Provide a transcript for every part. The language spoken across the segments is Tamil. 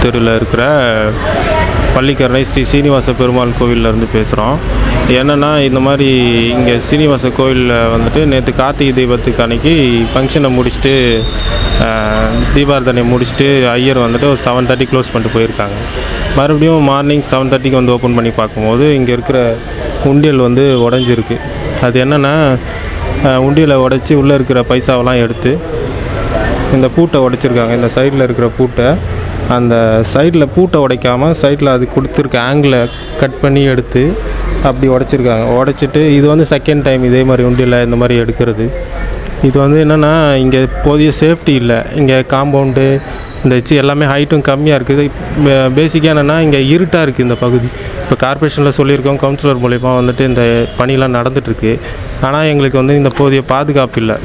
தெருவில் இருக்கிற பள்ளிக்கரணை ஸ்ரீ சீனிவாச பெருமாள் கோவிலேருந்து பேசுகிறோம். என்னென்னா இந்த மாதிரி இங்கே சீனிவாச கோவிலில் வந்துட்டு நேற்று கார்த்திகை தீபத்துக்கு அன்றைக்கி ஃபங்க்ஷனை முடிச்சுட்டு தீபாரதனை முடிச்சுட்டு ஐயர் வந்துட்டு ஒரு 7:30 க்ளோஸ் பண்ணிட்டு போயிருக்காங்க. மறுபடியும் மார்னிங் 7:30க்கு வந்து ஓப்பன் பண்ணி பார்க்கும்போது இங்கே இருக்கிற உண்டியல் வந்து உடஞ்சிருக்கு. அது என்னென்னா உண்டியலை உடச்சி உள்ளே இருக்கிற பைசாவெல்லாம் எடுத்து இந்த பூட்டை உடைச்சிருக்காங்க. இந்த சைடில் இருக்கிற பூட்டை அந்த சைடில் பூட்டை உடைக்காமல் சைடில் அது கொடுத்துருக்க ஆங்கிளை கட் பண்ணி எடுத்து அப்படி உடைச்சிருக்காங்க. உடைச்சிட்டு இது வந்து செகண்ட் டைம் இதே மாதிரி உண்டியலில் இந்த மாதிரி எடுக்கிறது. இது வந்து என்னென்னா இங்கே போதிய சேஃப்டி இல்லை. இங்கே காம்பவுண்டு இந்த எல்லாமே ஹைட்டும் கம்மியாக இருக்குது. பேசிக்காக என்னென்னா இங்கே இருட்டாக இருக்குது இந்த பகுதி. இப்போ கார்பரேஷனில் சொல்லியிருக்கோம், கவுன்சிலர் மூலிமா வந்துட்டு இந்த பணியெலாம் நடந்துகிட்ருக்கு. ஆனால் எங்களுக்கு வந்து இந்த போதிய பாதுகாப்பு இல்லை.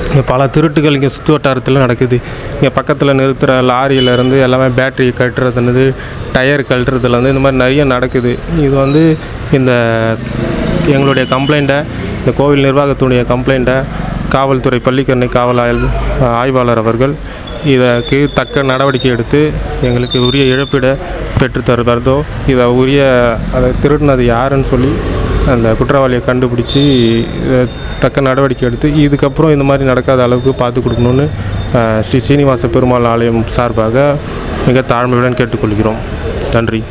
இங்கே பல திருட்டுகள் இங்கே சுற்று வட்டாரத்தில் நடக்குது. இங்கே பக்கத்தில் நிறுத்துகிற லாரியிலேருந்து எல்லாமே பேட்ரி கட்டுறதுலேருந்து டயர் கழட்டுறதுலேருந்து இந்த மாதிரி நிறைய நடக்குது. இது வந்து இந்த எங்களுடைய கம்ப்ளைண்ட்டை, இந்த கோவில் நிர்வாகத்துடைய கம்ப்ளைண்ட்டை காவல்துறை பள்ளிக்கரணை காவல் ஆய்வாளர் அவர்கள் இதற்கு தக்க நடவடிக்கை எடுத்து எங்களுக்கு உரிய இழப்பீடை பெற்றுத்தருவதோ, இதை உரிய அதை திருடினது யாருன்னு சொல்லி அந்த குற்றவாளியை கண்டுபிடிச்சி தக்க நடவடிக்கை எடுத்து இதுக்கப்புறம் இந்த மாதிரி நடக்காத அளவுக்கு பார்த்து கொடுக்கணுன்னு ஸ்ரீ சீனிவாச பெருமாள் ஆலயம் சார்பாக மிக தாழ்மையுடன் கேட்டுக்கொள்கிறோம். நன்றி.